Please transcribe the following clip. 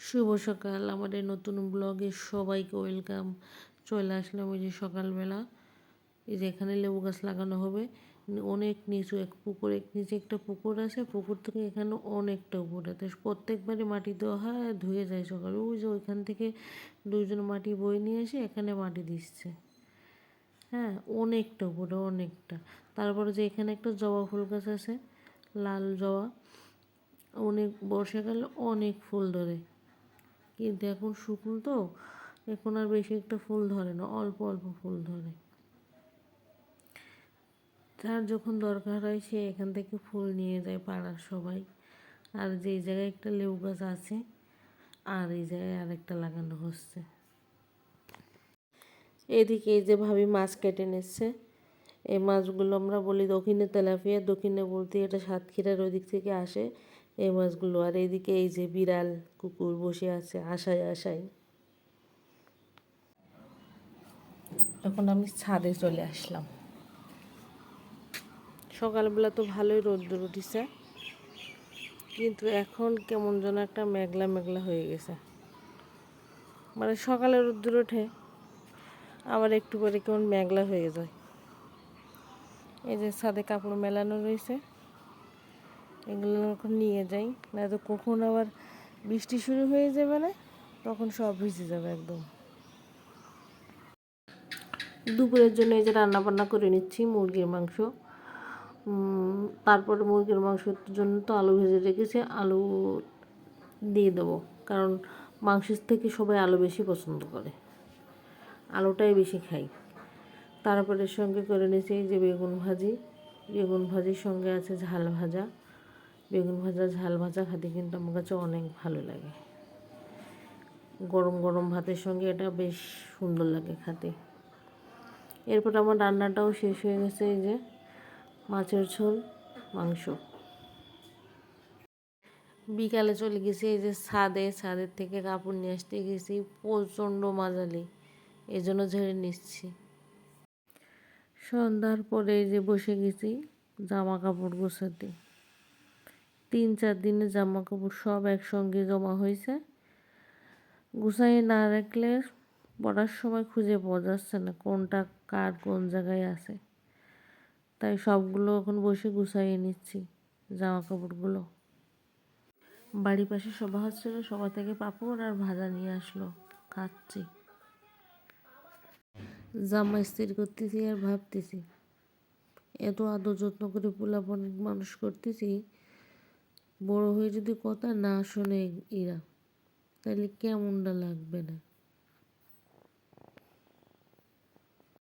শুভ সকাল, আমাদের নতুন ব্লগে সবাইকে ওয়েলকাম। চলে আসলাম ওই যে সকালবেলা, এই যে এখানে লেবু গাছ লাগানো হবে অনেক নিচু, এক পুকুরের নিচে একটা পুকুর আছে, পুকুর থেকে এখানে অনেকটা উপরে, তো প্রত্যেকবারই মাটি দেওয়া হয় আর ধুয়ে যায় সকালে। ওই যে ওইখান থেকে দুইজন মাটি বয়ে নিয়ে এসে এখানে মাটি দিচ্ছে। হ্যাঁ, অনেকটা উপরে, অনেকটা। তারপরে যে এখানে একটা জবা ফুল গাছ আছে, লাল জবা, অনেক বর্ষাকালে অনেক ফুল ধরে, কিন্তু এখন শুকনো তো, এখন আর বেশি একটা ফুল ধরে না, অল্প অল্প ফুল ধরে। যার যখন দরকার হয় সে এখান থেকে ফুল নিয়ে যায় পাড়ার সবাই। আর যেই জায়গায় একটা লেবু গাছ আছে আর এই জায়গায় আরেকটা লাগানো হচ্ছে। এদিকে এই যে ভাবি মাছ কেটে নিচ্ছে। এই মাছগুলো আমরা বলি দক্ষিণে তেলাপিয়া, দক্ষিণে বলতে এটা সাতক্ষীরার ওই দিক থেকে আসে এই মাছগুলো। আর এইদিকে এই যে বিড়াল কুকুর বসে আছে আশায় আশায়। এখন আমি ছাদে চলে আসলাম। সকালবেলা তো ভালোই রোদ্দুর উঠিছে, কিন্তু এখন কেমন যেন একটা মেঘলা মেঘলা হয়ে গেছে। মানে সকালে রোদ্দুর ওঠে, আবার একটু পরে কেমন মেঘলা হয়ে যায়। এই যে ছাদে কাপড় মেলানো রয়েছে, এগুলো এখন নিয়ে যাই, না তো কখন আবার বৃষ্টি শুরু হয়ে যাবে, না তখন সব ভিজে যাবে একদম। দুপুরের জন্য এই যে রান্না বান্না করে নিচ্ছি মুরগির মাংস। তারপরে মুরগির মাংসের জন্য তো আলু ভেজে রেখেছি, আলু দিয়ে দেবো, কারণ মাংসের থেকে সবাই আলু বেশি পছন্দ করে, আলুটাই বেশি খাই। তারপরে সঙ্গে করে নিয়েছি এই যে বেগুন ভাজি, বেগুন ভাজির সঙ্গে আছে ঝাল ভাজা। বেগুন ভাজা ঝাল ভাজা খেতে কিন্তু আমার কাছে অনেক ভালো লাগে, গরম গরম ভাতের সঙ্গে এটা বেশ সুন্দর লাগে খেতে। এরপর আমার রান্নাটাও শেষ হয়ে গেছে, এই যে মাছের ঝোল, মাংস। বিকালে চলে গেছি এই যে ছাদের থেকে কাপড় নিয়ে আসতে গেছি, প্রচণ্ড মাজালি, এই জন্য ঝেড়ে নিচ্ছি। সন্ধ্যার পরে এই যে বসে গেছি জামা কাপড় গোছাতে। 3-4 দিনের জামা কাপড় সব একসঙ্গে জমা হয়েছে, গুছাই না রাখলে পড়ার সময় খুঁজে পাওয়া যাচ্ছে না কোনটা কার কোন জায়গায় আছে। তাই সবগুলো এখন বসে গুছাইয়ে নিচ্ছি জামা কাপড়গুলো। বাড়ির পাশে সভা হচ্ছিল, সভা থেকে পাঁপড় আর ভাজা নিয়ে আসলো, খাচ্ছি। জামা ইস্ত্রি করতেছি আর ভাবতেছি এত আদর যত্ন করে পোলাপান মানুষ করতেছি, বড় হয়ে যদি কথা না শোনে এরা, তাহলে কেমনটা লাগবে না।